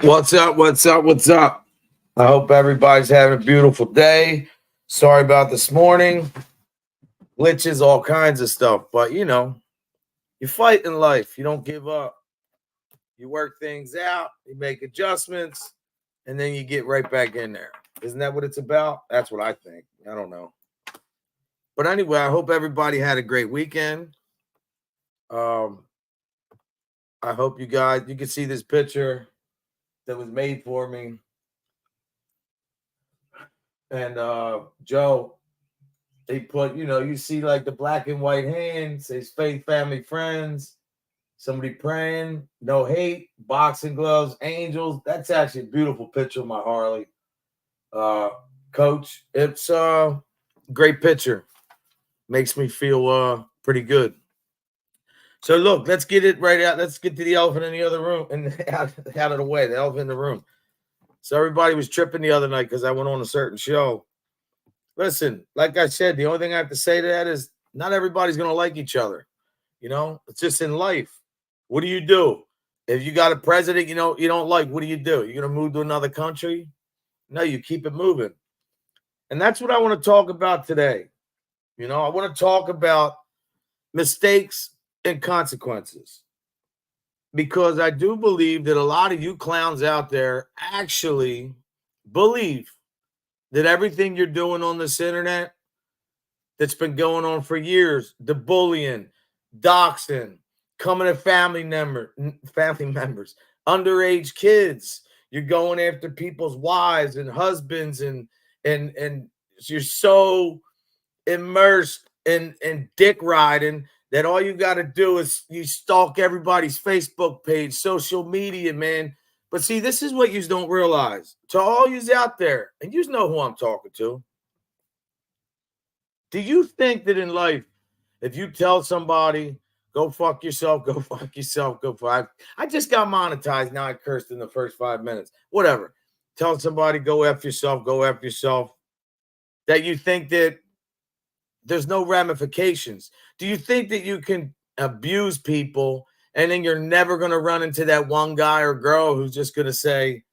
What's up? What's up? What's up? I hope everybody's having a beautiful day. Sorry about this morning. Glitches, all kinds of stuff. But you fight in life. You don't give up. You work things out, you make adjustments, and then you get right back in there. Isn't that what it's about? That's what I think. I don't know. But anyway, I hope everybody had a great weekend. Um, I hope you can see this picture that was made for me. And Joe, they put, you see like the black and white hand, says faith, family, friends, somebody praying, no hate, boxing gloves, angels. That's actually a beautiful picture of my Harley. Uh, Coach, it's a great picture. Makes me feel pretty good. So look, let's get it right out. Let's get to the elephant in the other room and out of the way, the elephant in the room. So everybody was tripping the other night because I went on a certain show. Listen, like I said, the only thing I have to say to that is not everybody's going to like each other. It's just in life. What do you do? If you got a president, you don't like, what do? You're going to move to another country? No, you keep it moving. And that's what I want to talk about today. I want to talk about mistakes and consequences because I do believe that a lot of you clowns out there actually believe that everything you're doing on this internet that's been going on for years, the bullying, doxing, coming at family members, underage kids, you're going after people's wives and husbands, and you're so immersed in dick riding that all you got to do is you stalk everybody's Facebook page, social media, man. But see, this is what you don't realize. To all yous out there, and you know who I'm talking to. Do you think that in life, if you tell somebody, go fuck yourself, go fuck yourself, go fuck. I just got monetized. Now I cursed in the first 5 minutes. Whatever. Tell somebody, go F yourself, go F yourself. That you think that there's no ramifications. Do you think that you can abuse people and then you're never going to run into that one guy or girl who's just going to say,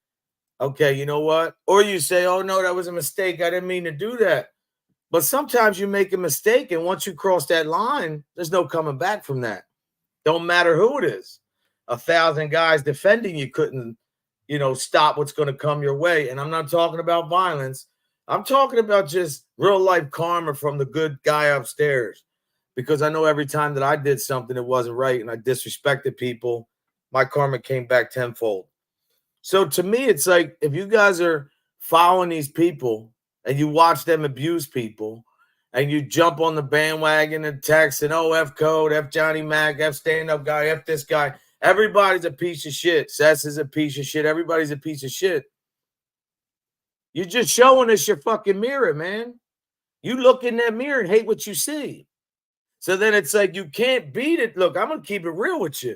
okay, you know what? Or you say, oh, no, that was a mistake. I didn't mean to do that. But sometimes you make a mistake, and once you cross that line, there's no coming back from that. Don't matter who it is. 1,000 guys defending you couldn't, stop what's going to come your way. And I'm not talking about violence. I'm talking about just real life karma from the good guy upstairs. Because I know every time that I did something that wasn't right and I disrespected people, my karma came back tenfold. So to me, it's like if you guys are following these people and you watch them abuse people and you jump on the bandwagon and text and F code, F Johnny Mac, F stand up guy, F this guy. Everybody's a piece of shit. Sess is a piece of shit. Everybody's a piece of shit. You're just showing us your fucking mirror, man. You look in that mirror and hate what you see. So then it's like you can't beat it. Look, I'm going to keep it real with you.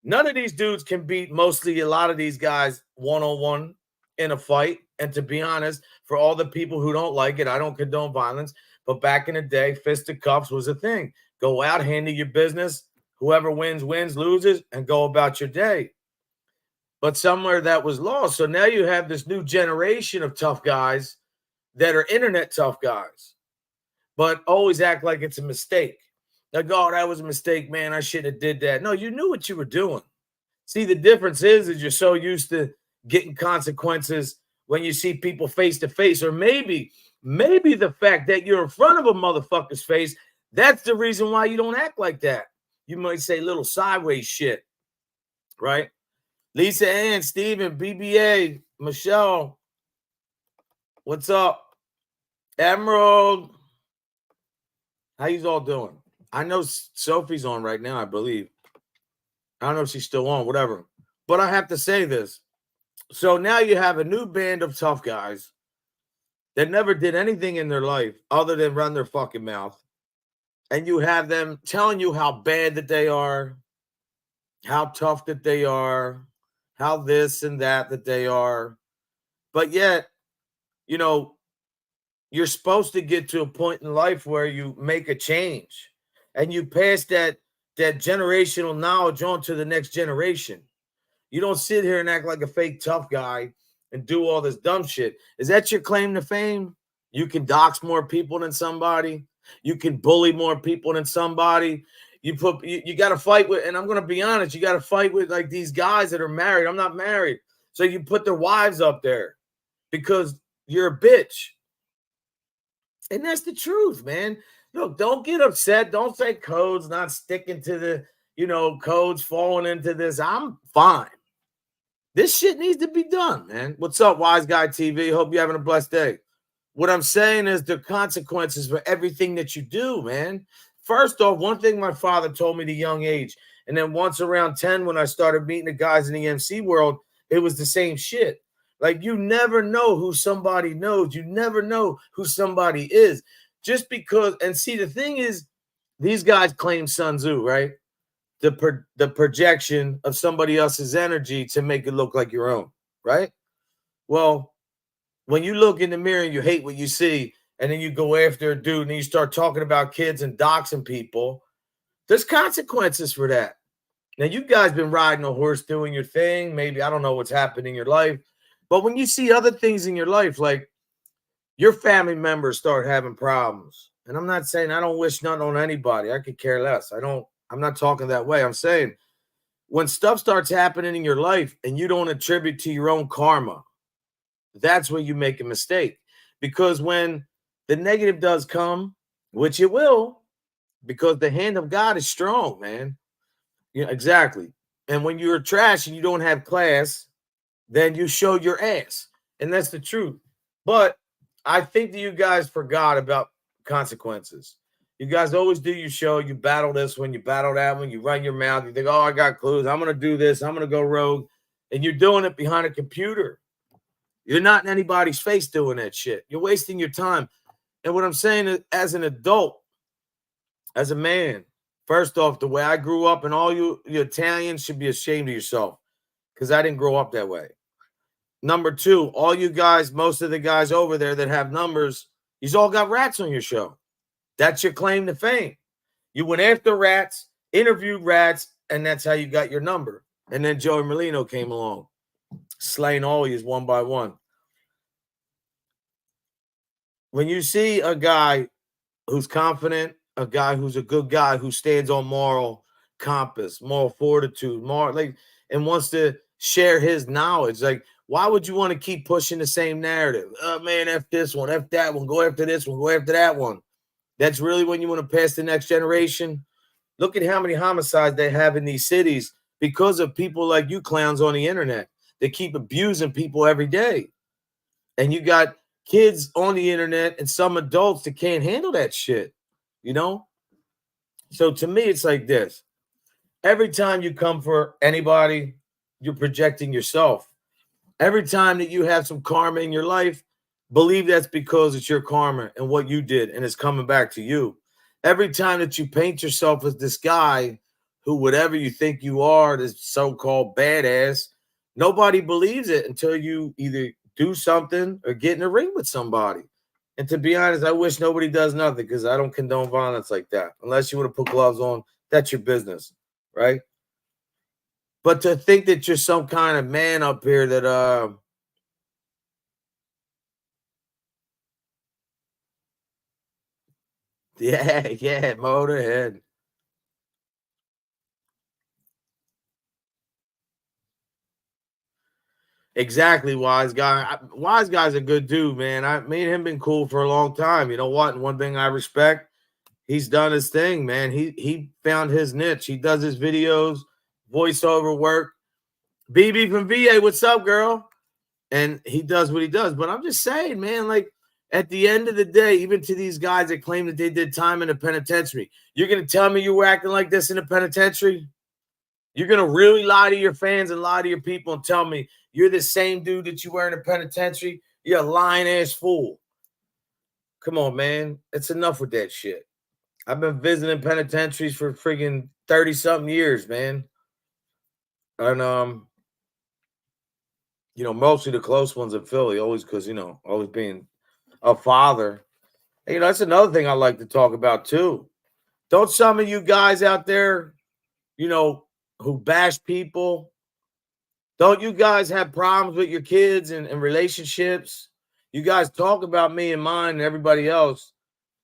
None of these dudes can beat a lot of these guys one-on-one in a fight. And to be honest, for all the people who don't like it, I don't condone violence. But back in the day, fisticuffs was a thing. Go out, handle your business. Whoever wins, loses, and go about your day. But somewhere that was lost. So now you have this new generation of tough guys that are internet tough guys, but always act like it's a mistake. Like, oh, that was a mistake, man. I shouldn't have did that. No, you knew what you were doing. See, the difference is you're so used to getting consequences when you see people face to face, or maybe the fact that you're in front of a motherfucker's face, that's the reason why you don't act like that. You might say little sideways shit, right? Lisa Ann, Steven, BBA, Michelle, what's up? Emerald, how you all doing? I know Sophie's on right now, I believe. I don't know if she's still on, whatever. But I have to say this. So now you have a new band of tough guys that never did anything in their life other than run their fucking mouth. And you have them telling you how bad that they are, how tough that they are, how this and that they are. But yet, you're supposed to get to a point in life where you make a change and you pass that generational knowledge on to the next generation. You don't sit here and act like a fake tough guy and do all this dumb shit. Is that your claim to fame? You can dox more people than somebody. You can bully more people than somebody. You got to fight with, and I'm going to be honest, you got to fight with like these guys that are married. I'm not married. So you put their wives up there because you're a bitch. And that's the truth, man. Look, don't get upset. Don't say codes not sticking to the, codes falling into this. I'm fine. This shit needs to be done, man. What's up, Wise Guy TV? Hope you're having a blessed day. What I'm saying is the consequences for everything that you do, man. First off, one thing my father told me at a young age, and then once around 10 when I started meeting the guys in the MC world, it was the same shit. Like, you never know who somebody knows. You never know who somebody is. Just because, and see, the thing is, these guys claim Sun Tzu, right? The projection of somebody else's energy to make it look like your own, right? Well, when you look in the mirror and you hate what you see, and then you go after a dude and you start talking about kids and doxing people, there's consequences for that. Now, you guys been riding a horse doing your thing. Maybe, I don't know what's happened in your life. But when you see other things in your life, like your family members start having problems, and I'm not saying I don't wish nothing on anybody. I could care less. I'm not talking that way. I'm saying when stuff starts happening in your life and you don't attribute to your own karma, that's where you make a mistake. Because when the negative does come, which it will, because the hand of God is strong, man. Yeah, exactly. And when you're trash and you don't have class, then you show your ass. And that's the truth. But I think that you guys forgot about consequences. You guys always do your show. You battle this one, you battle that one, you run your mouth. You think, oh, I got clues. I'm going to do this. I'm going to go rogue. And you're doing it behind a computer. You're not in anybody's face doing that shit. You're wasting your time. And what I'm saying is, as an adult, as a man, first off, the way I grew up, and all you Italians should be ashamed of yourself because I didn't grow up that way. Number two, all you guys, most of the guys over there that have numbers, you all got rats on your show. That's your claim to fame. You went after rats, interviewed rats, and that's how you got your number. And then Joey Merlino came along, slaying all yous one by one. When you see a guy who's confident, a guy who's a good guy, who stands on moral compass, moral fortitude, and wants to share his knowledge, like, why would you want to keep pushing the same narrative? Oh, man, F this one, F that one, go after this one, go after that one. That's really when you want to pass the next generation? Look at how many homicides they have in these cities because of people like you clowns on the internet. They keep abusing people every day. And you got kids on the internet and some adults that can't handle that shit, So to me, it's like this. Every time you come for anybody, you're projecting yourself. Every time that you have some karma in your life, believe that's because it's your karma and what you did, and it's coming back to you. Every time that you paint yourself as this guy who, whatever you think you are, this so-called badass, nobody believes it until you either do something or get in a ring with somebody. And to be honest, I wish nobody does nothing because I don't condone violence like that. Unless you want to put gloves on, that's your business, right? But to think that you're some kind of man up here that yeah, Motorhead. Exactly, Wise Guy. Wise Guy's a good dude, man. Me and him been cool for a long time. You know what? And one thing I respect, he's done his thing, man. He found his niche. He does his videos, voiceover work. BB from VA, what's up, girl? And he does what he does. But I'm just saying, man, like at the end of the day, even to these guys that claim that they did time in the penitentiary, you're going to tell me you were acting like this in the penitentiary? You're going to really lie to your fans and lie to your people and tell me you're the same dude that you were in the penitentiary? You're a lying ass fool. Come on, man. It's enough with that shit. I've been visiting penitentiaries for friggin' 30-something years, man. And, mostly the close ones in Philly, always because, always being a father. And, that's another thing I like to talk about, too. Don't some of you guys out there, who bash people, Don't you guys have problems with your kids and relationships? You guys talk about me and mine and everybody else.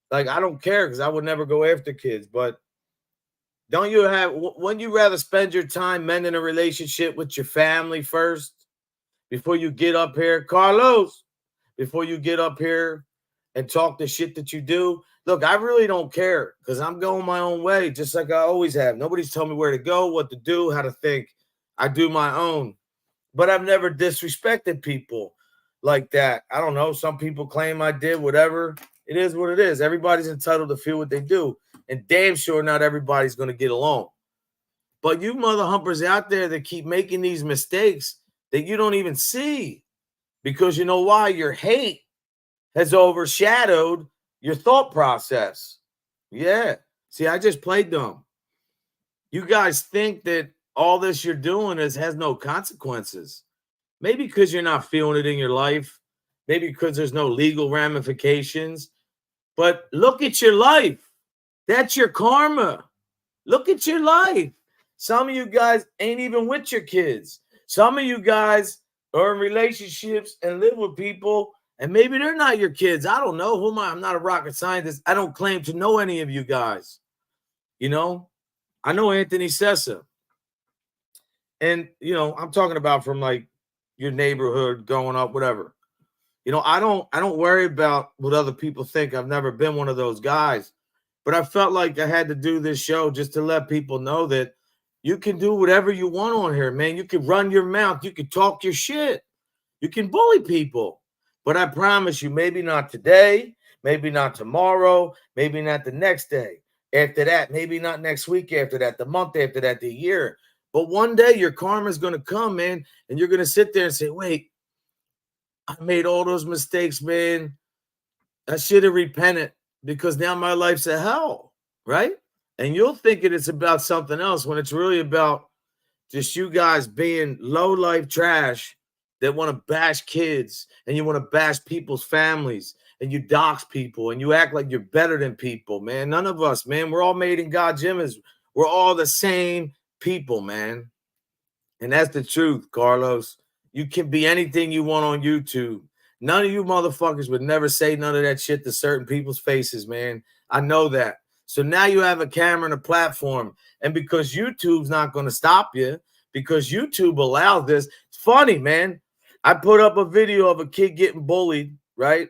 Like, I don't care because I would never go after kids. But don't you have, wouldn't you rather spend your time mending a relationship with your family first before you get up here? Carlos, before you get up here and talk the shit that you do. Look, I really don't care because I'm going my own way, just like I always have. Nobody's telling me where to go, what to do, how to think. I do my own. But I've never disrespected people like that. I don't know. Some people claim I did, whatever. It is what it is. Everybody's entitled to feel what they do. And damn sure not everybody's going to get along. But you mother humpers out there that keep making these mistakes that you don't even see, because you know why? Your hate has overshadowed your thought process. Yeah. See, I just played dumb. You guys think that all this you're doing has no consequences. Maybe because you're not feeling it in your life. Maybe because there's no legal ramifications. But look at your life. That's your karma. Look at your life. Some of you guys ain't even with your kids. Some of you guys are in relationships and live with people, and maybe they're not your kids. I don't know. Who am I? I'm not a rocket scientist. I don't claim to know any of you guys. You know, I know Anthony Sessa. And, you know, I'm talking about from like your neighborhood growing up, whatever. You know, I don't worry about what other people think. I've never been one of those guys. But I felt like I had to do this show just to let people know that you can do whatever you want on here, man. You can run your mouth. You can talk your shit. You can bully people. But I promise you, maybe not today, maybe not tomorrow, maybe not the next day. After that, maybe not next week after that, the month after that, the year. But one day your karma is going to come, man, and you're going to sit there and say, wait, I made all those mistakes, man. I should have repented because now my life's a hell, right? And you'll think it's about something else when it's really about just you guys being low life trash that want to bash kids and you want to bash people's families and you dox people and you act like you're better than people, man. None of us, man. We're all made in God's image. We're all the same people, man. And that's the truth, Carlos. You can be anything you want on YouTube. None of you motherfuckers would never say none of that shit to certain people's faces, man. I know that. So now you have a camera and a platform. And because YouTube's not going to stop you, because YouTube allows this, it's funny, man. I put up a video of a kid getting bullied, right?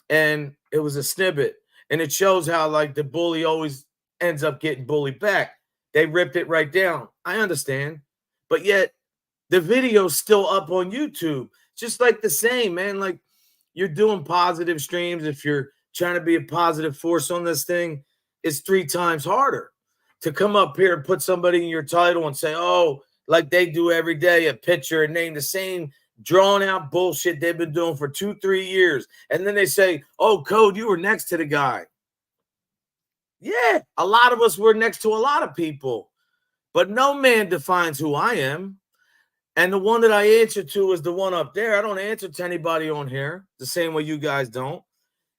And it was a snippet. And it shows how, like, the bully always ends up getting bullied back. They ripped it right down. I understand. But yet the video's still up on YouTube. Just like the same, man. Like, you're doing positive streams. If you're trying to be a positive force on this thing, it's 3 times harder to come up here and put somebody in your title and say, oh, like they do every day, a picture and name the same drawn out bullshit they've been doing for 2-3 years. And then they say, oh, Code, you were next to the guy. Yeah, a lot of us were next to a lot of people, but no man defines who I am. And the one that I answer to is the one up there. I don't answer to anybody on here the same way you guys don't.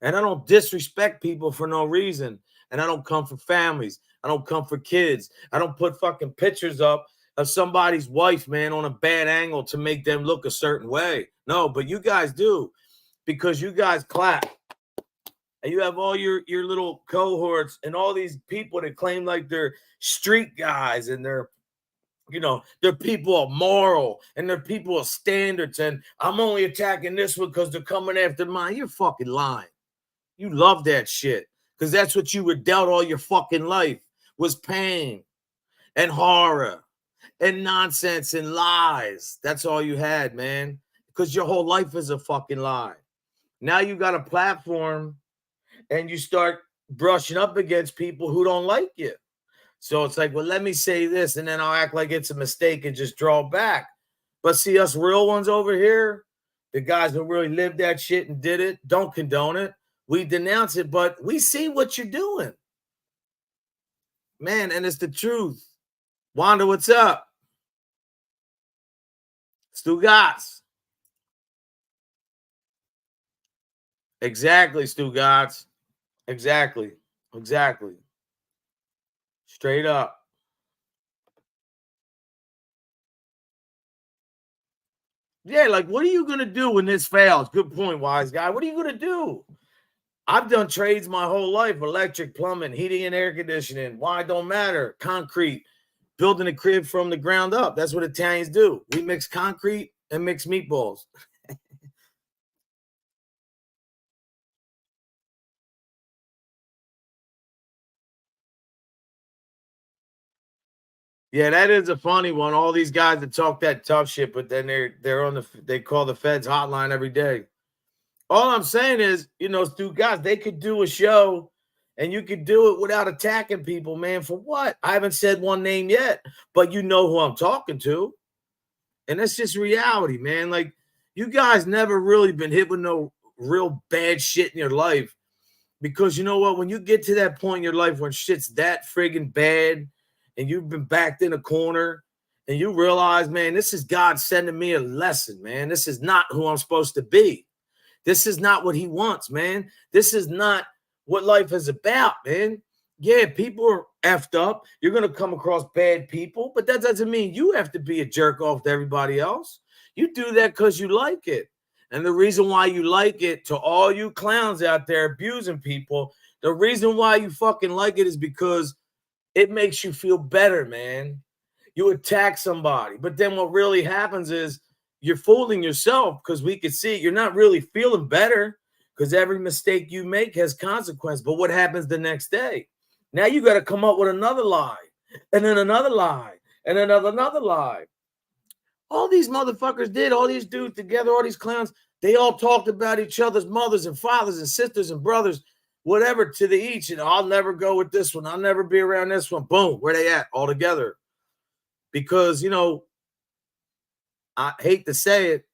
And I don't disrespect people for no reason. And I don't come for families. I don't come for kids. I don't put fucking pictures up of somebody's wife, man, on a bad angle to make them look a certain way. No, but you guys do, because you guys clap. And you have all your little cohorts and all these people that claim like they're street guys and they're, you know, they're people of moral and they're people of standards. And I'm only attacking this one because they're coming after mine. You're fucking lying. You love that shit because that's what you were dealt all your fucking life, was pain and horror and nonsense and lies. That's all you had, man, because your whole life is a fucking lie. Now you got a platform and you start brushing up against people who don't like you. So it's like, well, let me say this, and then I'll act like it's a mistake and just draw back. But see, us real ones over here, the guys who really lived that shit and did it, don't condone it. We denounce it, but we see what you're doing. Man, and it's the truth. Wanda, what's up? Stu Gotts. Exactly, Stu Gotts. Exactly. Exactly. Straight up. Yeah, like, what are you going to do when this fails? Good point, wise guy. What are you going to do? I've done trades my whole life, electric, plumbing, heating and air conditioning. Why? Don't matter. Concrete, building a crib from the ground up. That's what Italians do. We mix concrete and mix meatballs. Yeah, that is a funny one. All these guys that talk that tough shit, but then they're on they call the feds hotline every day. All I'm saying is, dude, guys, they could do a show and you could do it without attacking people, man. For what? I haven't said one name yet, but you know who I'm talking to. And that's just reality, man. Like, you guys never really been hit with no real bad shit in your life. Because you know what? When you get to that point in your life when shit's that friggin' bad and you've been backed in a corner and you realize, man, this is God sending me a lesson, man. This is not who I'm supposed to be. This is not what he wants, man. This is not what life is about, man. Yeah, people are effed up. You're going to come across bad people, but that doesn't mean you have to be a jerk off to everybody else. You do that because you like it. And the reason why you like it, to all you clowns out there abusing people, the reason why you fucking like it is because it makes you feel better, man. You attack somebody, but then what really happens is you're fooling yourself because we can see you're not really feeling better because every mistake you make has consequence. But what happens the next day? Now you got to come up with another lie and then another lie and another lie. All these motherfuckers did, all these dudes together, all these clowns, they all talked about each other's mothers and fathers and sisters and brothers, whatever, to the each. And I'll never go with this one. I'll never be around this one. Boom, where they at? All together. Because, I hate to say it,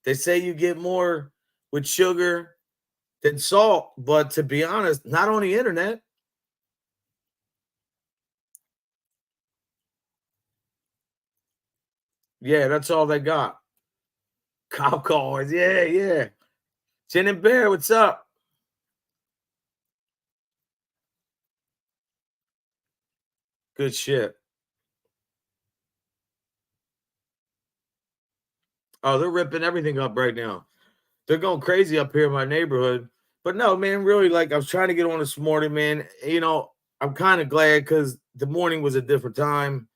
they say you get more with sugar than salt. But to be honest, not on the internet. Yeah, that's all they got. Cop cars. Yeah, yeah. Chin and Bear, what's up? Good shit. Oh, they're ripping everything up right now. They're going crazy up here in my neighborhood. But no, man, really, like, I was trying to get on this morning, man. I'm kind of glad because the morning was a different time.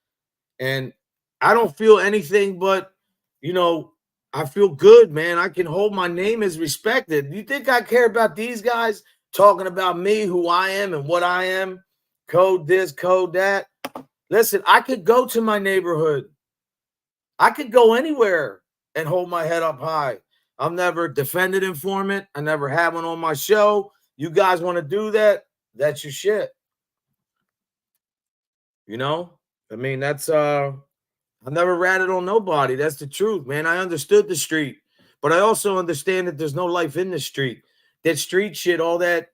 And I don't feel anything but, you know, I feel good, man. I can hold my name as respected. You think I care about these guys talking about me, who I am and what I am? Code this, code that. Listen, I could go to my neighborhood. I could go anywhere and hold my head up high. I've never defended informant. I never had one on my show. You guys want to do that? That's your shit. You know? I mean, I never ratted on nobody. That's the truth, man. I understood the street, but I also understand that there's no life in the street. That street shit, all that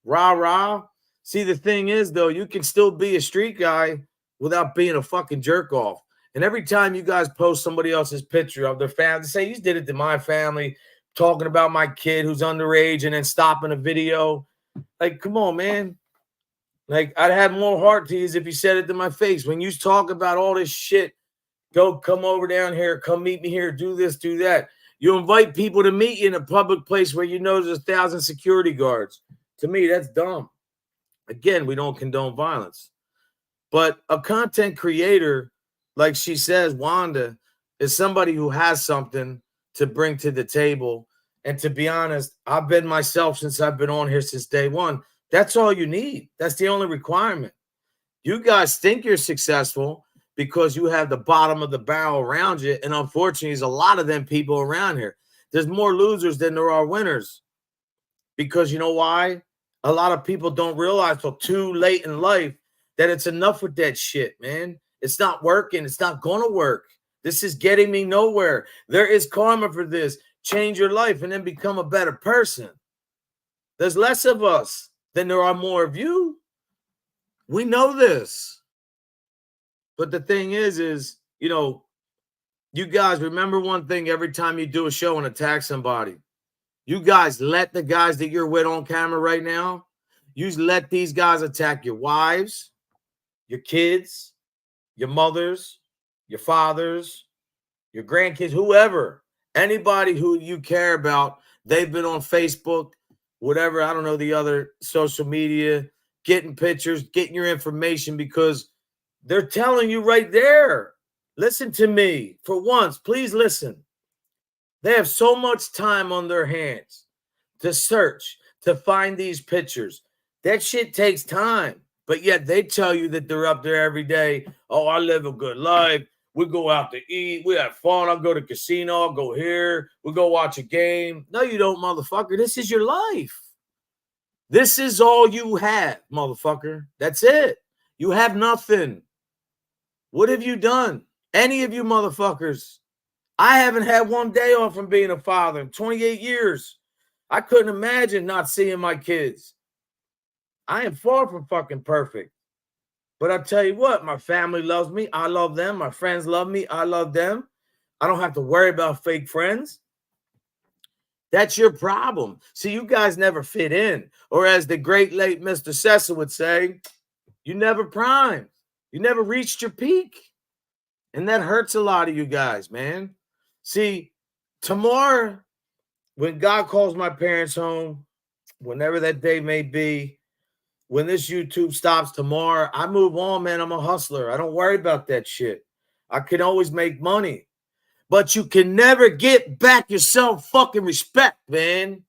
rah rah. See, the thing is, though, you can still be a street guy without being a fucking jerk off. And every time you guys post somebody else's picture of their family, say you did it to my family, talking about my kid who's underage and then stopping a video. Like, come on, man. Like, I'd have more heart to you if you said it to my face. When you talk about all this shit, go come over down here, come meet me here, do this, do that. You invite people to meet you in a public place where you know there's 1,000 security guards. To me, that's dumb. Again, we don't condone violence. But a content creator, like she says, Wanda, is somebody who has something to bring to the table. And to be honest, I've been myself since I've been on here since day one. That's all you need. That's the only requirement. You guys think you're successful because you have the bottom of the barrel around you. And unfortunately, there's a lot of them people around here. There's more losers than there are winners. Because you know why? A lot of people don't realize till too late in life that it's enough with that shit, man. It's not working. It's not going to work. This is getting me nowhere. There is karma for this. Change your life and then become a better person. There's less of us than there are more of you. We know this. But the thing is, you guys remember one thing every time you do a show and attack somebody. You guys let the guys that you're with on camera right now, you let these guys attack your wives, your kids, your mothers, your fathers, your grandkids, whoever. Anybody who you care about, they've been on Facebook, whatever, I don't know, the other social media, getting pictures, getting your information, because they're telling you right there. Listen to me for once. Please listen. They have so much time on their hands to search, to find these pictures. That shit takes time. But yet they tell you that they're up there every day. Oh, I live a good life. We go out to eat. We have fun. I'll go to casino. I'll go here. We'll go watch a game. No, you don't, motherfucker. This is your life. This is all you have, motherfucker. That's it. You have nothing. What have you done? Any of you motherfuckers? I haven't had one day off from being a father in 28 years. I couldn't imagine not seeing my kids. I am far from fucking perfect. But I tell you what, my family loves me. I love them. My friends love me. I love them. I don't have to worry about fake friends. That's your problem. See, you guys never fit in. Or as the great late Mr. Cecil would say, you never primed. You never reached your peak. And that hurts a lot of you guys, man. See, tomorrow, when God calls my parents home, whenever that day may be, when this YouTube stops tomorrow, I move on, man. I'm a hustler. I don't worry about that shit. I can always make money. But you can never get back your self-fucking respect, man.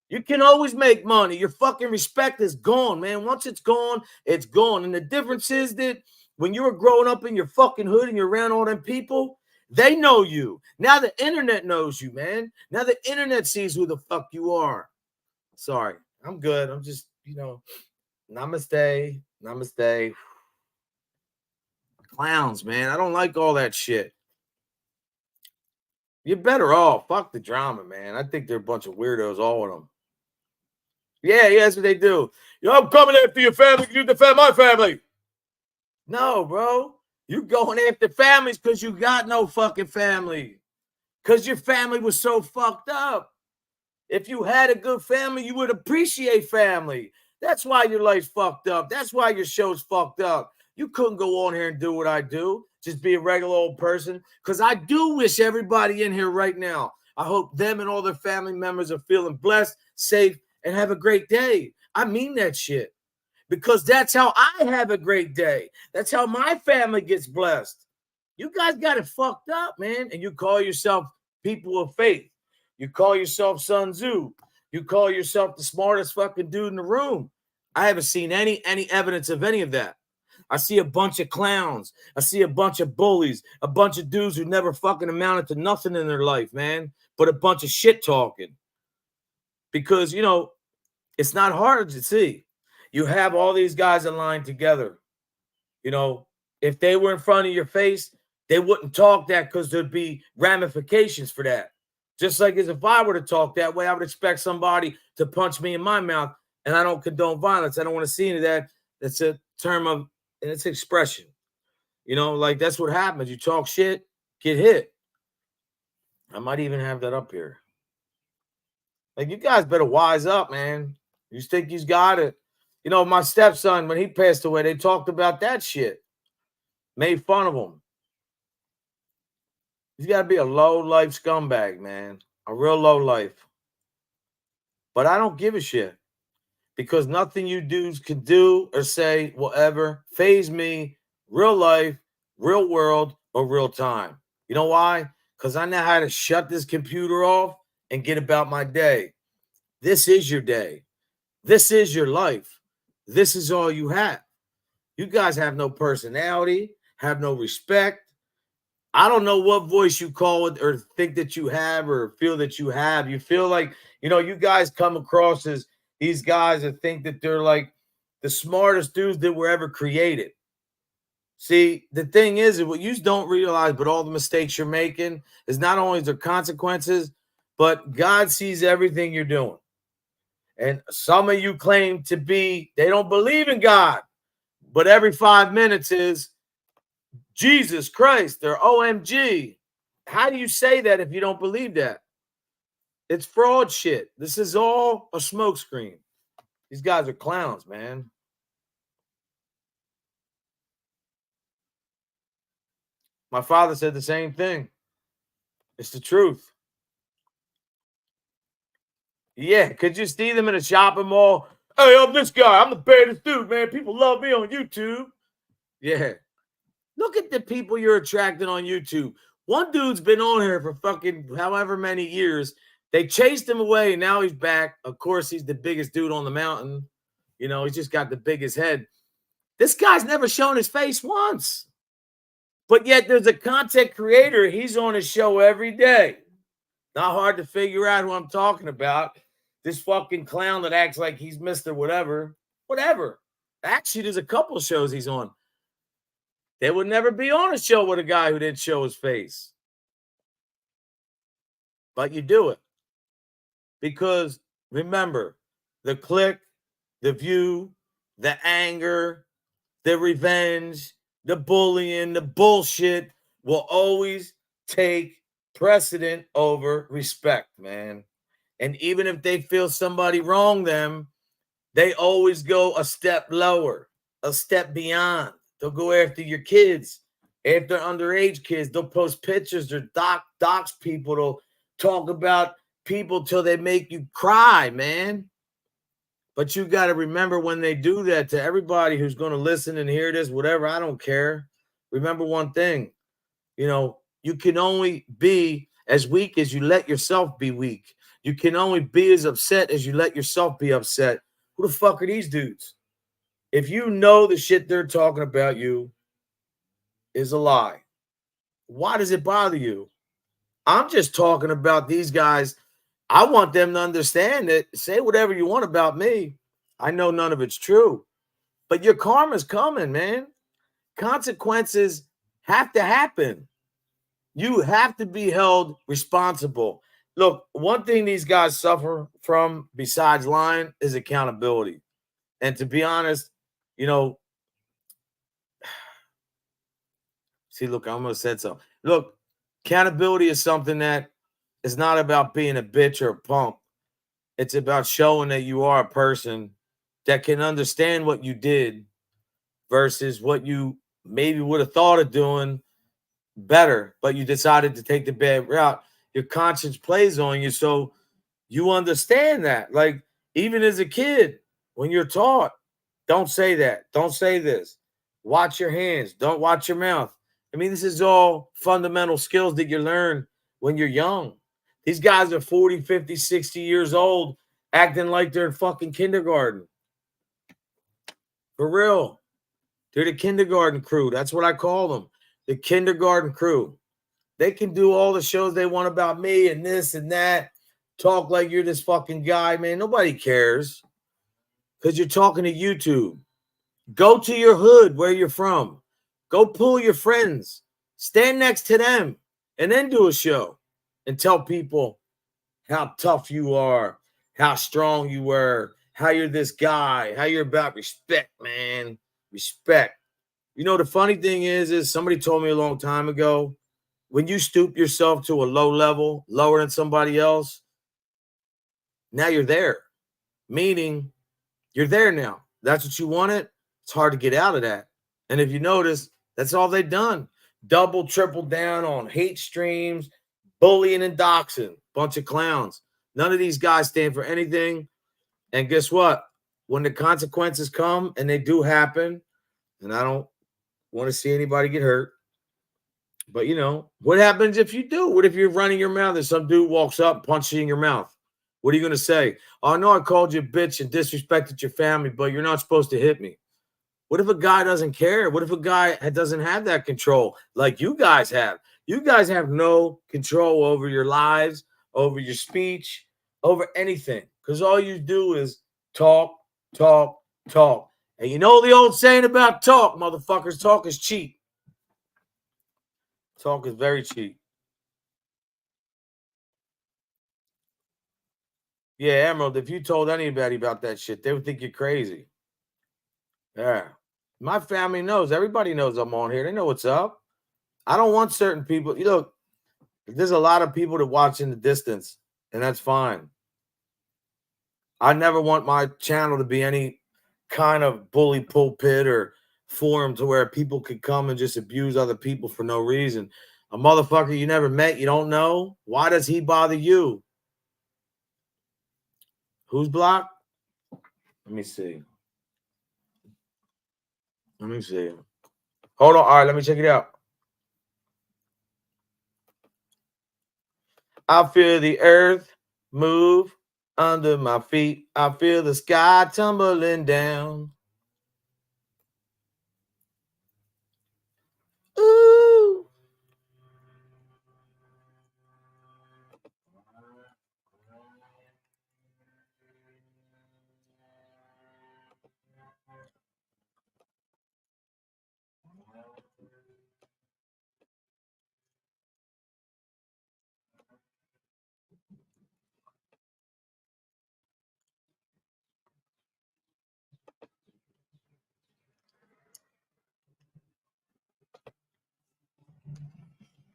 You can always make money. Your fucking respect is gone, man. Once it's gone, it's gone. And the difference is that when you were growing up in your fucking hood and you're around all them people, they know you. Now the internet knows you, man. Now the internet sees who the fuck you are. Sorry, I'm good. I'm just, namaste, namaste. Clowns, man. I don't like all that shit. You're better off. Fuck the drama, man. I think they're a bunch of weirdos, all of them. Yeah, that's what they do. I'm coming after your family because you defend my family. No, bro. You going after families because you got no fucking family. Because your family was so fucked up. If you had a good family, you would appreciate family. That's why your life's fucked up. That's why your show's fucked up. You couldn't go on here and do what I do. Just be a regular old person. Because I do wish everybody in here right now, I hope them and all their family members are feeling blessed, safe, and have a great day. I mean that shit. Because that's how I have a great day. That's how my family gets blessed. You guys got it fucked up, man. And you call yourself people of faith. You call yourself Sun Tzu. You call yourself the smartest fucking dude in the room. I haven't seen any evidence of any of that. I see a bunch of clowns. I see a bunch of bullies, a bunch of dudes who never fucking amounted to nothing in their life, man, but a bunch of shit talking. Because, it's not hard to see. You have all these guys aligned together. If they were in front of your face, they wouldn't talk that because there'd be ramifications for that. Just like as if I were to talk that way, I would expect somebody to punch me in my mouth, and I don't condone violence. I don't want to see any of that. That's a term of, and it's expression. Like that's what happens. You talk shit, get hit. I might even have that up here. Like, you guys better wise up, man. You think he's got it. My stepson, when he passed away, they talked about that shit. Made fun of him. He's got to be a low-life scumbag, man. A real low life. But I don't give a shit. Because nothing you dudes can do or say will ever faze me, real life, real world, or real time. You know why? Because I know how to shut this computer off and get about my day. This is your day. This is your life. This is all you have. You guys have no personality, have no respect. I don't know what voice you call it or think that you have or feel that you have. You feel like, you guys come across as these guys that think that they're like the smartest dudes that were ever created. See, the thing is what you don't realize, but all the mistakes you're making is not only their consequences, but God sees everything you're doing. And some of you claim to be, they don't believe in God, but every 5 minutes is Jesus Christ or OMG. How do you say that if you don't believe that? It's fraud shit. This is all a smokescreen. These guys are clowns, man. My father said the same thing. It's the truth. Yeah, could you see them in a shopping mall? Hey, I'm this guy. I'm the baddest dude, man. People love me on YouTube. Yeah. Look at the people you're attracting on YouTube. One dude's been on here for fucking however many years. They chased him away, and now he's back. Of course, he's the biggest dude on the mountain. You know, he's just got the biggest head. This guy's never shown his face once. But yet there's a content creator. He's on his show every day. Not hard to figure out who I'm talking about. This fucking clown that acts like he's Mr. Whatever. Whatever. Actually, there's a couple shows he's on. They would never be on a show with a guy who didn't show his face. But you do it. Because remember, the click, the view, the anger, the revenge, the bullying, the bullshit will always take precedent over respect, man. And even if they feel somebody wronged them, they always go a step lower, a step beyond. They'll go after your kids. If they're underage kids, they'll post pictures. They'll dox people. They'll talk about people till they make you cry, man. But you got to remember when they do that, to everybody who's going to listen and hear this, whatever, I don't care. Remember one thing, you know, you can only be as weak as you let yourself be weak. You can only be as upset as you let yourself be upset. Who the fuck are these dudes? If you know the shit they're talking about you is a lie, why does it bother you? I'm just talking about these guys. I want them to understand that. Say whatever you want about me. I know none of it's true. But your karma's coming, man. Consequences have to happen. You have to be held responsible. Look, one thing these guys suffer from besides lying is accountability. And to be honest, you know, see, look, I almost said so. Look, accountability is something that is not about being a bitch or a punk. It's about showing that you are a person that can understand what you did versus what you maybe would have thought of doing better, but you decided to take the bad route. Your conscience plays on you, so you understand that. Like, even as a kid, when you're taught, don't say that, don't say this, watch your hands, don't watch your mouth. I mean, this is all fundamental skills that you learn when you're young. These guys are 40, 50, 60 years old acting like they're in fucking kindergarten. For real. They're the kindergarten crew. That's what I call them. The kindergarten crew. They can do all the shows they want about me and this and that. Talk like you're this fucking guy, man. Nobody cares because you're talking to YouTube. Go to your hood where you're from. Go pull your friends. Stand next to them and then do a show and tell people how tough you are, how strong you were, how you're this guy, how you're about respect, man. Respect. You know, the funny thing is somebody told me a long time ago, when you stoop yourself to a low level, lower than somebody else, now you're there. Meaning you're there now. That's what you wanted. It's hard to get out of that. And if you notice, that's all they've done. Double, triple down on hate streams, bullying and doxing. Bunch of clowns. None of these guys stand for anything. And guess what? When the consequences come, and they do happen, and I don't want to see anybody get hurt, but you know, what happens if you do? What if you're running your mouth and some dude walks up, punches you in your mouth? What are you going to say? Oh, I know I called you a bitch and disrespected your family, but you're not supposed to hit me. What if a guy doesn't care? What if a guy doesn't have that control like you guys have? You guys have no control over your lives, over your speech, over anything, because all you do is talk, talk, talk. And you know the old saying about talk, motherfuckers, talk is cheap. Talk is very cheap. Yeah, Emerald, if you told anybody about that shit, they would think you're crazy. Yeah. My family knows. Everybody knows I'm on here. They know what's up. I don't want certain people. You know, there's a lot of people that watch in the distance, and that's fine. I never want my channel to be any kind of bully pulpit or forum to where people could come and just abuse other people for no reason. A motherfucker you never met, you don't know. Why does he bother you? Who's blocked? Let me see. Let me see. Hold on. All right, let me check it out. I feel the earth move under my feet. I feel the sky tumbling down. Ooh.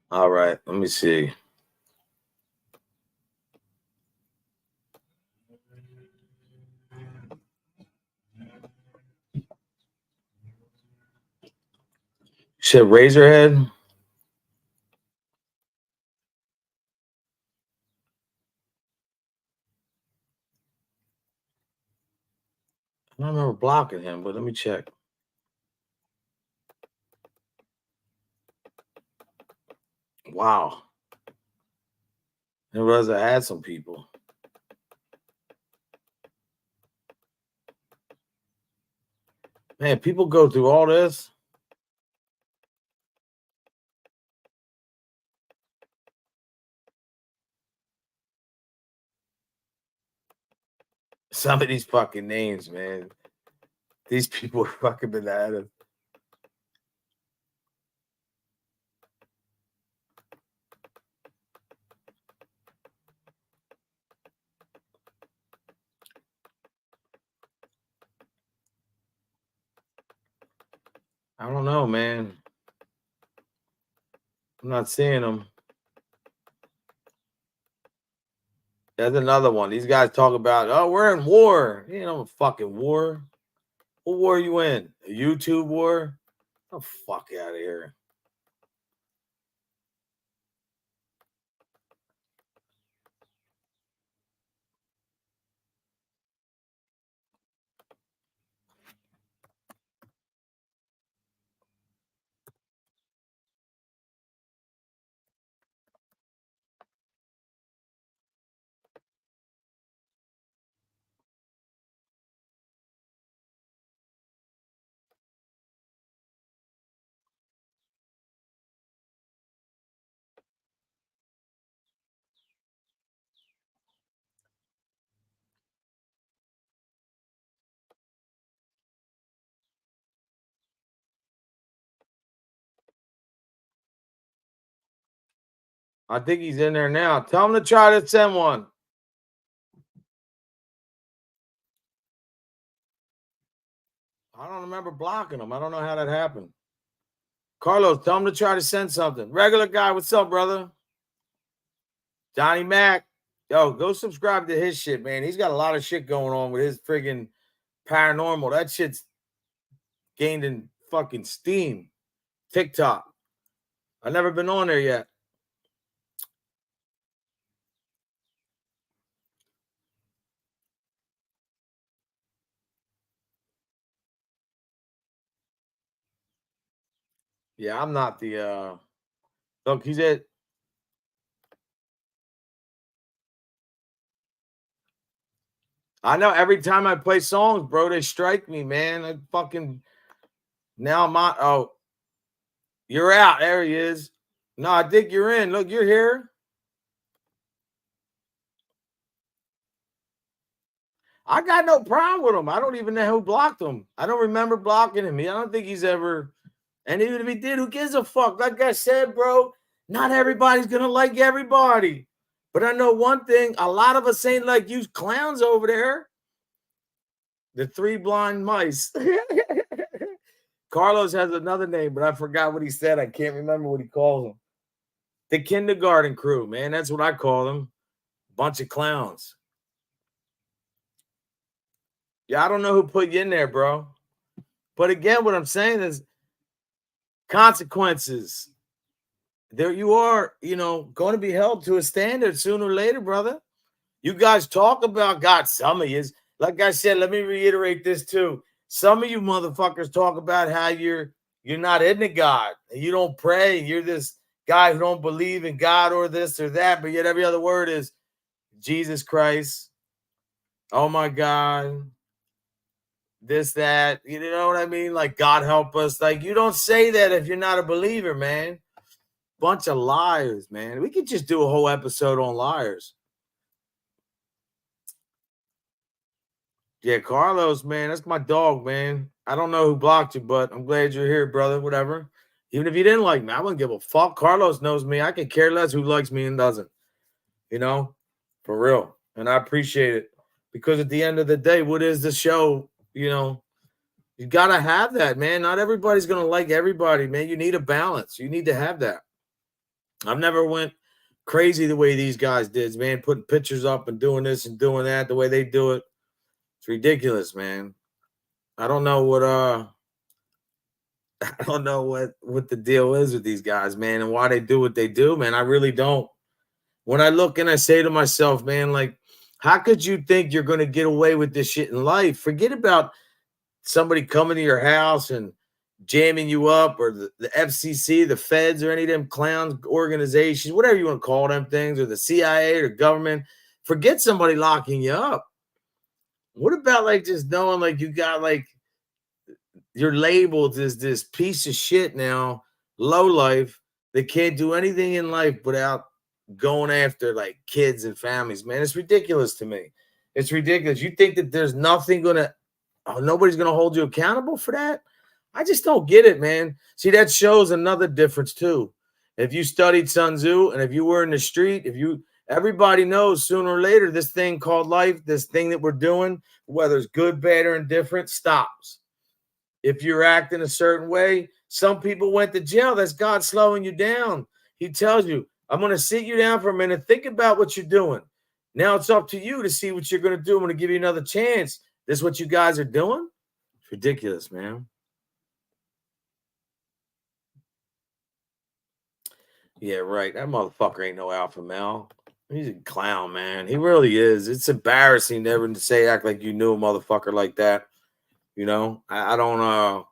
All right, let me see. Shit, Razorhead. I don't remember blocking him, but let me check. Wow. I realized I had some people. Man, people go through all this. Some of these fucking names, man. These people are fucking bananas. I don't know, man. I'm not seeing them. There's another one. These guys talk about, oh, we're in war. You know, a fucking war. What war are you in? A YouTube war? Oh, fuck out of here. I think he's in there now. Tell him to try to send one. I don't remember blocking him. I don't know how that happened. Carlos, tell him to try to send something. Regular guy, what's up, brother? Johnny Mac. Yo, go subscribe to his shit, man. He's got a lot of shit going on with his friggin' paranormal. That shit's gained in fucking steam. TikTok. I've never been on there yet. Yeah, I'm not the look, he's at I know every time I play songs, bro, they strike me, man. I fucking now my oh, you're out. There he is. No, I think you're in. Look, you're here. I got no problem with him. I don't even know who blocked him. I don't remember blocking him. I don't think he's ever. And even if he did, who gives a fuck? Like I said, bro, not everybody's gonna like everybody. But I know one thing: a lot of us ain't like you clowns over there. The three blind mice. Carlos has another name, but I forgot what he said. I can't remember what he calls them. The kindergarten crew, man. That's what I call them. Bunch of clowns. Yeah, I don't know who put you in there, bro. But again, what I'm saying is consequences. There you are, going to be held to a standard sooner or later, brother. You guys talk about God. Some of you, like I said, let me reiterate this too. Some of you motherfuckers talk about how you're not into God. You don't pray. You're this guy who don't believe in God or this or that, but yet every other word is Jesus Christ. Oh my God. This, that, you know what I mean? Like, God help us. Like, you don't say that if you're not a believer, man. Bunch of liars, man. We could just do a whole episode on liars. Yeah, Carlos, man, that's my dog, man. I don't know who blocked you, but I'm glad you're here, brother. Whatever. Even if you didn't like me, I wouldn't give a fuck. Carlos knows me. I could care less who likes me and doesn't. You know, for real. And I appreciate it. Because at the end of the day, what is the show? You know, you got to have that, man. Not everybody's going to like everybody, man. You need a balance. You need to have that. I've never went crazy the way these guys did, man, putting pictures up and doing this and doing that the way they do it. It's ridiculous, man. I don't know what I don't know what the deal is with these guys, man, and why they do what they do, man. I really don't. When I look and I say to myself, man, like, how could you think you're going to get away with this shit in life? Forget about somebody coming to your house and jamming you up, or the FCC, the feds, or any of them clowns organizations, whatever you want to call them things, or the CIA or government. Forget somebody locking you up. What about like just knowing like you got like you're labeled as this piece of shit now, low life, that can't do anything in life without going after like kids and families, man? It's ridiculous to me. It's ridiculous. You think that there's nothing nobody's gonna hold you accountable for that? I just don't get it, man. See, that shows another difference too. If you studied Sun Tzu and if you were in the street, everybody knows sooner or later this thing called life, this thing that we're doing, whether it's good, bad, or indifferent, stops. If you're acting a certain way, some people went to jail. That's God slowing you down. He tells you, I'm going to sit you down for a minute. Think about what you're doing. Now it's up to you to see what you're going to do. I'm going to give you another chance. This is what you guys are doing? It's ridiculous, man. Yeah, right. That motherfucker ain't no alpha male. He's a clown, man. He really is. It's embarrassing never to say act like you knew a motherfucker like that. You know, I don't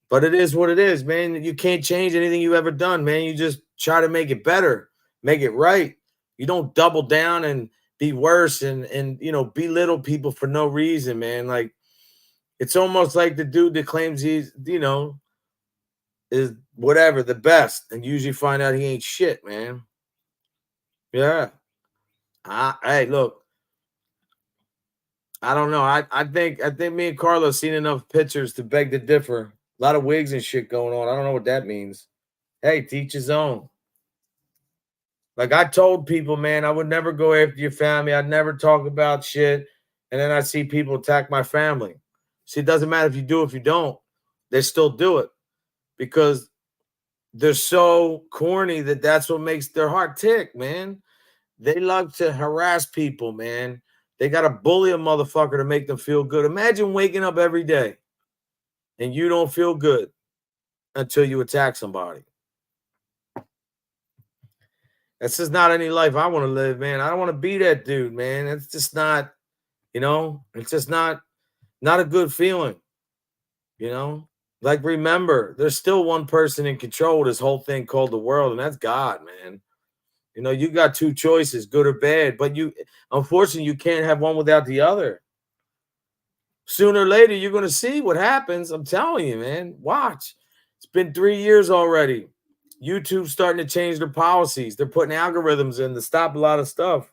but it is what it is, man. You can't change anything you've ever done, man. You just try to make it better, make it right. You don't double down and be worse and you know, belittle people for no reason, man. Like, it's almost like the dude that claims he's, you know, is whatever, the best, and usually find out he ain't shit, man. Yeah. Hey, look, I don't know. I think me and Carlos seen enough pictures to beg to differ. A lot of wigs and shit going on. I don't know what that means. Hey, teach his own. Like, I told people, man, I would never go after your family. I'd never talk about shit. And then I see people attack my family. See, it doesn't matter if you do it, if you don't. They still do it because they're so corny that's what makes their heart tick, man. They love to harass people, man. They got to bully a motherfucker to make them feel good. Imagine waking up every day and you don't feel good until you attack somebody. That's just not any life I want to live, man. I don't want to be that dude, man. It's just not, you know, it's just not a good feeling, you know? Like, remember, there's still one person in control of this whole thing called the world, and that's God, man. You know, you got two choices, good or bad, but unfortunately, you can't have one without the other. Sooner or later, you're going to see what happens. I'm telling you, man. Watch. It's been 3 years already. YouTube's starting to change their policies. They're putting algorithms in to stop a lot of stuff.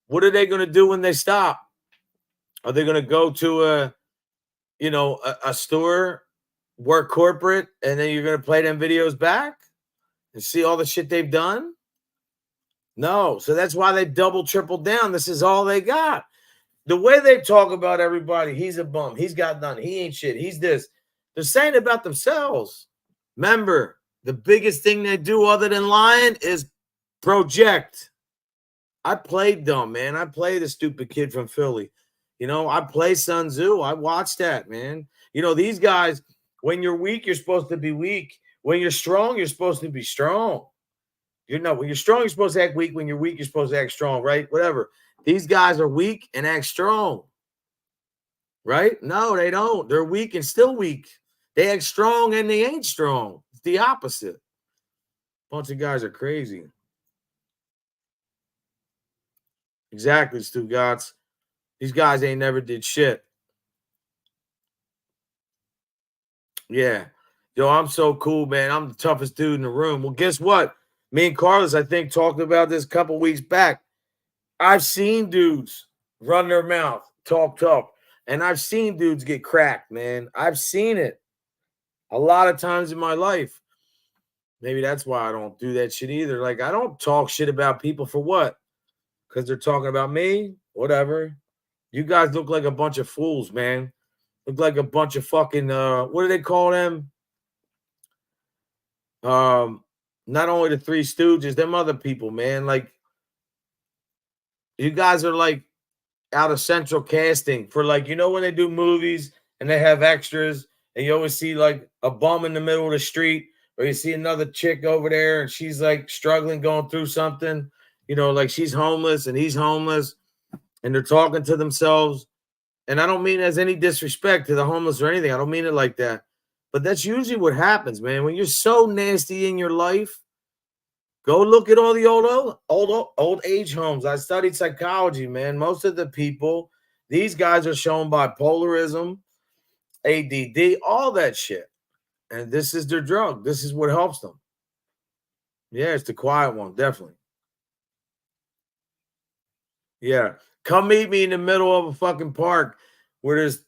What are they going to do when they stop? Are they going to go to a store, work corporate, and then you're going to play them videos back and see all the shit they've done? No. So that's why they double, triple down. This is all they got. The way they talk about everybody, he's a bum. He's got none. He ain't shit. He's this. They're saying about themselves. Remember, the biggest thing they do other than lying is project. I played dumb, man. I play the stupid kid from Philly. You know, I play Sun Tzu. I watched that, man. You know, these guys, when you're weak, you're supposed to be weak. When you're strong, you're supposed to be strong. When you're strong, you're supposed to act weak. When you're weak, you're supposed to act strong, right? Whatever. These guys are weak and act strong, right? No, they don't. They're weak and still weak. They act strong and they ain't strong. It's the opposite. Bunch of guys are crazy. Exactly, Stu Gotts. These guys ain't never did shit. Yeah. Yo, I'm so cool, man. I'm the toughest dude in the room. Well, guess what? Me and Carlos, I think, talked about this a couple weeks back. I've seen dudes run their mouth, talk tough, and I've seen dudes get cracked, man. I've seen it a lot of times in my life. Maybe that's why I don't do that shit either. Like, I don't talk shit about people for what? Because they're talking about me? Whatever. You guys look like a bunch of fools, man. Look like a bunch of fucking what do they call them? Not only the Three Stooges, them other people, man. Like, you guys are like out of central casting for, like, when they do movies and they have extras and you always see like a bum in the middle of the street, or you see another chick over there and she's like struggling, going through something, like she's homeless and he's homeless and they're talking to themselves. And I don't mean as any disrespect to the homeless or anything. I don't mean it like that. But that's usually what happens, man. When you're so nasty in your life, go look at all the old age homes. I studied psychology, man. Most of the people, these guys are shown bipolarism, ADD, all that shit. And this is their drug. This is what helps them. Yeah, it's the quiet one, definitely. Yeah. Come meet me in the middle of a fucking park where there's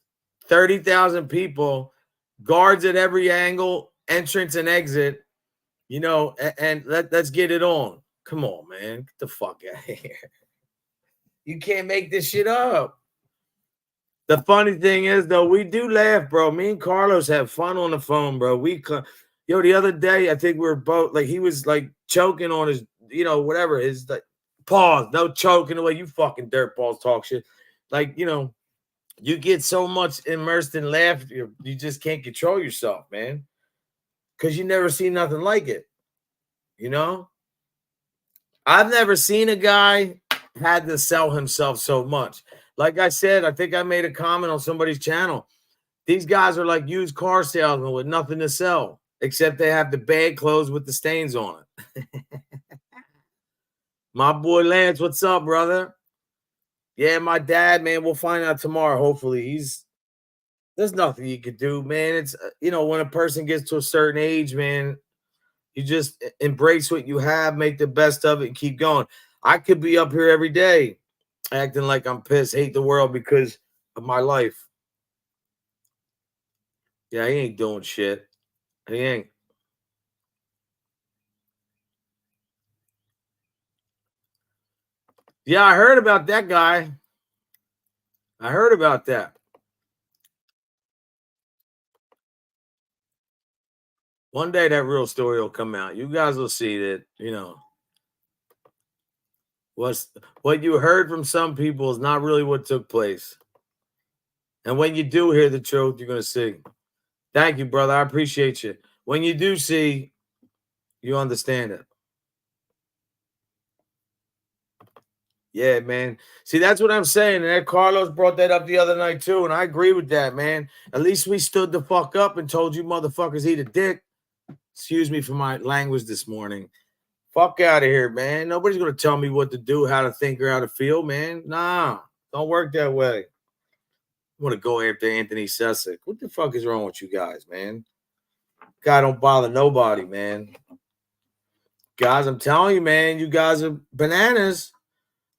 30,000 people, guards at every angle, entrance and exit, and let's get it on. Come on, man. Get the fuck out of here. You can't make this shit up. The funny thing is, though, we do laugh, bro. Me and Carlos have fun on the phone, bro. The other day, I think we were both, like, he was, like, choking on his, whatever, his, like, pause. No choking the way you fucking dirtballs talk shit. Like, you get so much immersed in laughter, you just can't control yourself, man. Because you never seen nothing like it. I've never seen a guy had to sell himself so much. Like I said, I think I made a comment on somebody's channel. These guys are like used car salesmen with nothing to sell, except they have the bad clothes with the stains on it. My boy Lance, what's up, brother? Yeah, my dad, man, we'll find out tomorrow. Hopefully, there's nothing you could do, man. It's, when a person gets to a certain age, man, you just embrace what you have, make the best of it, and keep going. I could be up here every day acting like I'm pissed, hate the world because of my life. Yeah, he ain't doing shit. He ain't. Yeah, I heard about that guy. I heard about that. One day that real story will come out. You guys will see that, what you heard from some people is not really what took place. And when you do hear the truth, you're going to see. Thank you, brother. I appreciate you. When you do see, you understand it. Yeah, man. See, that's what I'm saying. And Carlos brought that up the other night, too. And I agree with that, man. At least we stood the fuck up and told you motherfuckers eat a dick. Excuse me for my language this morning. Fuck out of here, man. Nobody's going to tell me what to do, how to think, or how to feel, man. Nah, don't work that way. I want to go after Anthony Sessick. What the fuck is wrong with you guys, man? Guy don't bother nobody, man. Guys, I'm telling you, man, you guys are bananas.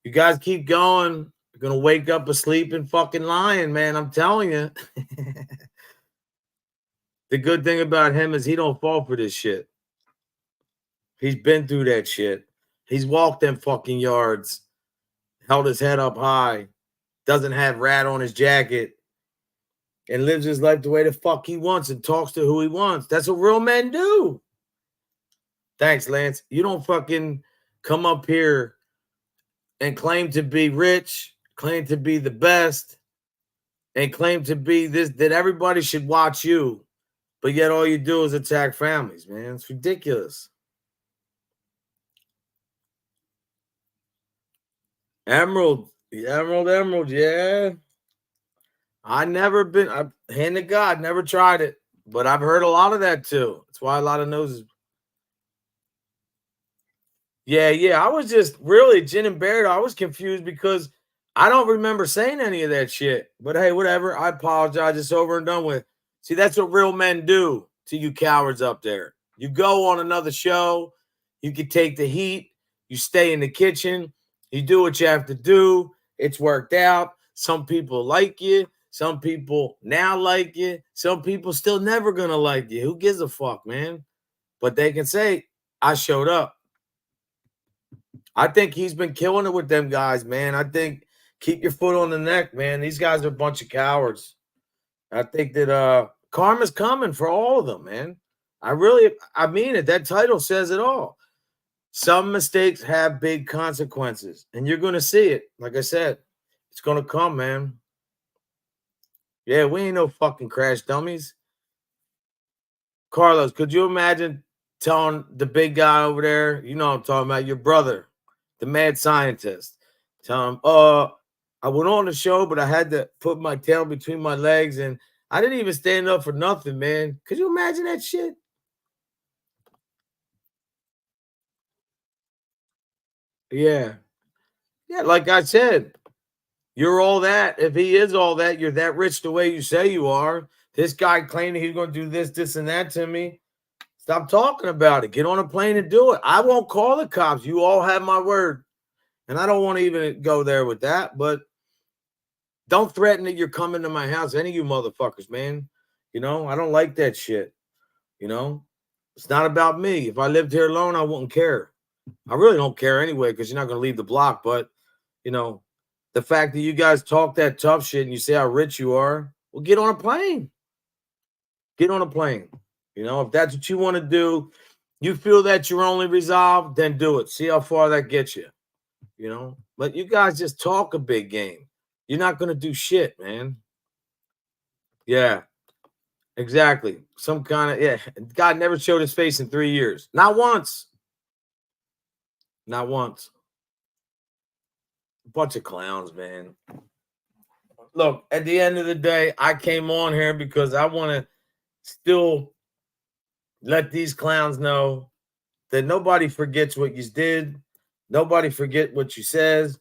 You guys keep going. You're going to wake up a sleeping fucking lion, man. I'm telling you. The good thing about him is he don't fall for this shit. He's been through that shit. He's walked them fucking yards, held his head up high, doesn't have rat on his jacket, and lives his life the way the fuck he wants and talks to who he wants. That's what real men do. Thanks, Lance. You don't fucking come up here and claim to be rich, claim to be the best, and claim to be this, that everybody should watch you, but yet all you do is attack families, man. It's ridiculous. Emerald, yeah. I never been. Hand to God, never tried it, but I've heard a lot of that too. That's why a lot of noses. Yeah. I was just really gin and bear. I was confused because I don't remember saying any of that shit. But hey, whatever. I apologize. It's over and done with. See, that's what real men do to you cowards up there. You go on another show. You can take the heat. You stay in the kitchen. You do what you have to do. It's worked out. Some people like you. Some people now like you. Some people still never gonna like you. Who gives a fuck, man? But they can say, I showed up. I think he's been killing it with them guys, man. I think keep your foot on the neck, man. These guys are a bunch of cowards. I think that karma's coming for all of them, man. I mean it. That title says it all. Some mistakes have big consequences, and you're going to see it. Like I said, it's going to come, man. Yeah, we ain't no fucking crash dummies. Carlos, could you imagine telling the big guy over there, you know what I'm talking about, your brother, the mad scientist, tell him, I went on the show, but I had to put my tail between my legs, and I didn't even stand up for nothing, man. Could you imagine that shit? Yeah. Yeah, like I said, you're all that. If he is all that, you're that rich the way you say you are. This guy claiming he's going to do this, and that to me. Stop talking about it. Get on a plane and do it. I won't call the cops. You all have my word. And I don't want to even go there with that, but don't threaten that you're coming to my house. Any of you motherfuckers, man. You know, I don't like that shit. You know, it's not about me. If I lived here alone, I wouldn't care. I really don't care anyway, because you're not going to leave the block. But, you know, the fact that you guys talk that tough shit and you say how rich you are, well, get on a plane. Get on a plane. You know, if that's what you want to do, you feel that you're only resolved, then do it. See how far that gets you. You know, but you guys just talk a big game. You're not going to do shit, man. Yeah, exactly. Some kind of, yeah. God never showed his face in 3 years. Not once. Not once. A bunch of clowns, man. Look, at the end of the day, I came on here because I want to still let these clowns know that nobody forgets what you did. Nobody forget what you says,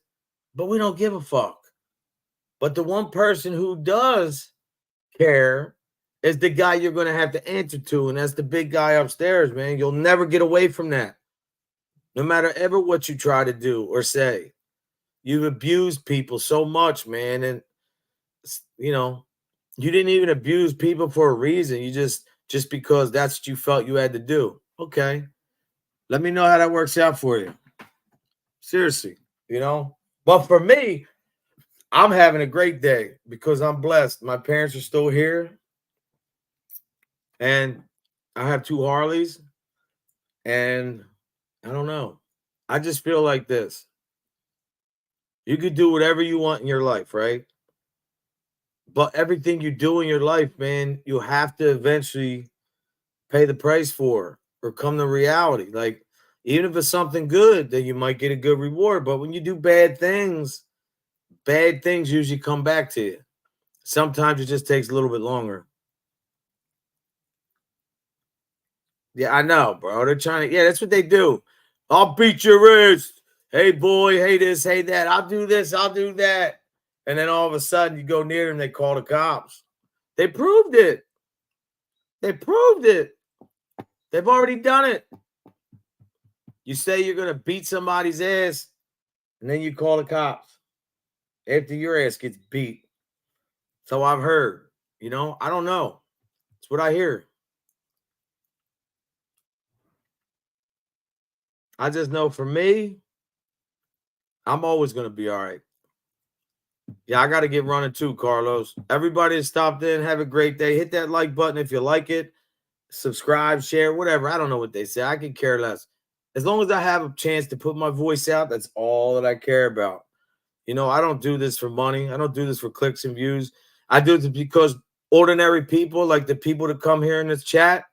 but we don't give a fuck. But the one person who does care is the guy you're going to have to answer to, and that's the big guy upstairs, man. You'll never get away from that. No matter ever what you try to do or say. You've abused people so much, man, and you know, you didn't even abuse people for a reason. You just because that's what you felt you had to do. Okay. Let me know how that works out for you. Seriously, you know. But for me, I'm having a great day because I'm blessed. My parents are still here, and I have 2 Harleys, and I don't know. I just feel like this. You could do whatever you want in your life, right? But everything you do in your life, man, you have to eventually pay the price for or come to reality. Like, even if it's something good, then you might get a good reward. But when you do bad things usually come back to you. Sometimes it just takes a little bit longer. Yeah, I know, bro. They're trying to, yeah, that's what they do. I'll beat your wrist. Hey, boy, hey, this, hey, that. I'll do this, I'll do that. And then all of a sudden you go near them, they call the cops. They proved it. They proved it. They've already done it. You say you're going to beat somebody's ass, and then you call the cops after your ass gets beat. So I've heard, you know, I don't know. It's what I hear. I just know for me, I'm always going to be all right. Yeah, I got to get running too, Carlos. Everybody that stopped in, have a great day. Hit that like button if you like it. Subscribe, share, whatever. I don't know what they say. I can care less. As long as I have a chance to put my voice out, that's all that I care about. You know, I don't do this for money. I don't do this for clicks and views. I do it because ordinary people, like the people that come here in this chat,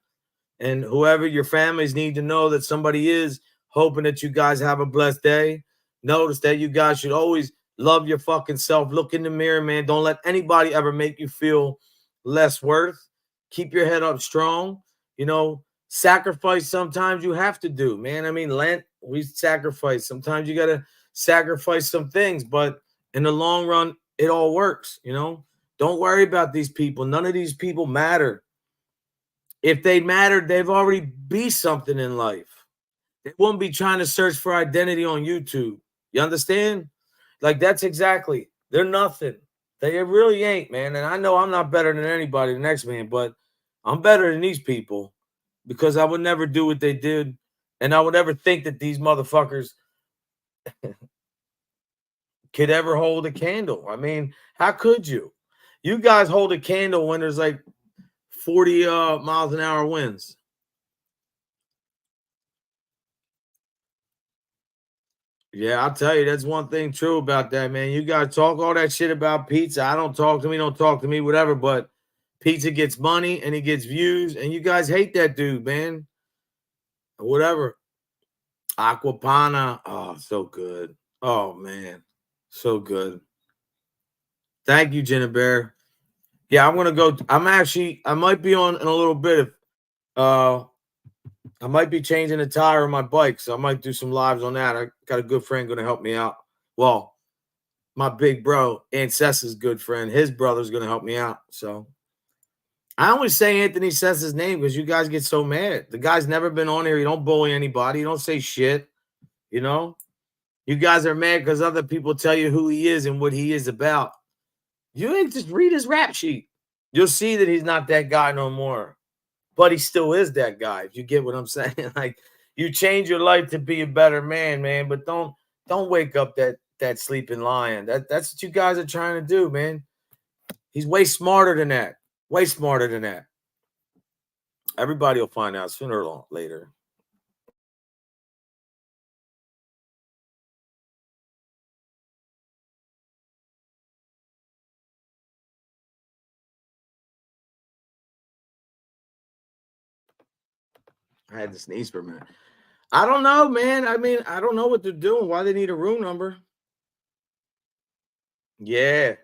and whoever your families need to know that somebody is hoping that you guys have a blessed day. notice that you guys should always love your fucking self. Look in the mirror, man. Don't let anybody ever make you feel less worth. Keep your head up strong. You know, sacrifice sometimes you have to do, man. I mean, Lent, we sacrifice. Sometimes you got to sacrifice some things, but in the long run, it all works, you know. Don't worry about these people. None of these people matter. If they mattered, they've already be something in life. They won't be trying to search for identity on YouTube. You understand? Like, that's exactly. They're nothing. They really ain't, man. And I know I'm not better than anybody, the next man, but I'm better than these people because I would never do what they did. And I would never think that these motherfuckers could ever hold a candle. I mean, how could you? You guys hold a candle when there's like 40 miles an hour winds. Yeah, I'll tell you, that's one thing true about that, man. You guys talk all that shit about pizza. I don't talk to me, whatever. But pizza gets money and he gets views, and you guys hate that dude, man. Whatever. Aquapana. Oh, so good. Oh, man. So good. Thank you, Jenna Bear. Yeah, I'm gonna go. I might be on in a little bit of I might be changing the tire on my bike, so I might do some lives on that. I got a good friend going to help me out. Well, my big bro, Ancest's good friend, his brother's going to help me out. So I only say Anthony says his name because you guys get so mad. The guy's never been on here. He don't bully anybody. He don't say shit. You know, you guys are mad because other people tell you who he is and what he is about. You ain't just read his rap sheet. You'll see that he's not that guy no more. But he still is that guy, if you get what I'm saying. Like, you change your life to be a better man, but don't wake up that sleeping lion. That's what you guys are trying to do, man. He's way smarter than that. Way smarter than that. Everybody will find out sooner or later. I had to sneeze for a minute. I don't know, man. I mean, I don't know what they're doing. Why they need a room number? Yeah,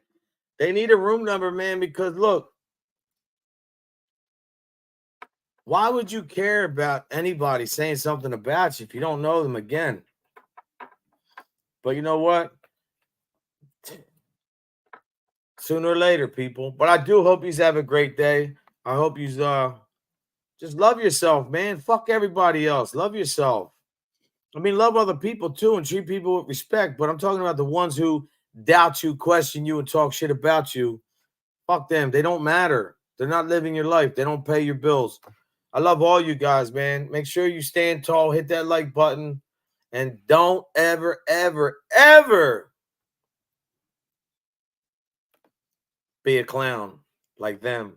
they need a room number, man, because look, why would you care about anybody saying something about you if you don't know them again? But you know what? Sooner or later, people. But I do hope you have a great day. I hope you just love yourself, man. Fuck everybody else. Love yourself. I mean, love other people too and treat people with respect. But I'm talking about the ones who doubt you, question you, and talk shit about you. Fuck them. They don't matter. They're not living your life. They don't pay your bills. I love all you guys, man. Make sure you stand tall, hit that like button, and don't ever, ever, ever be a clown like them.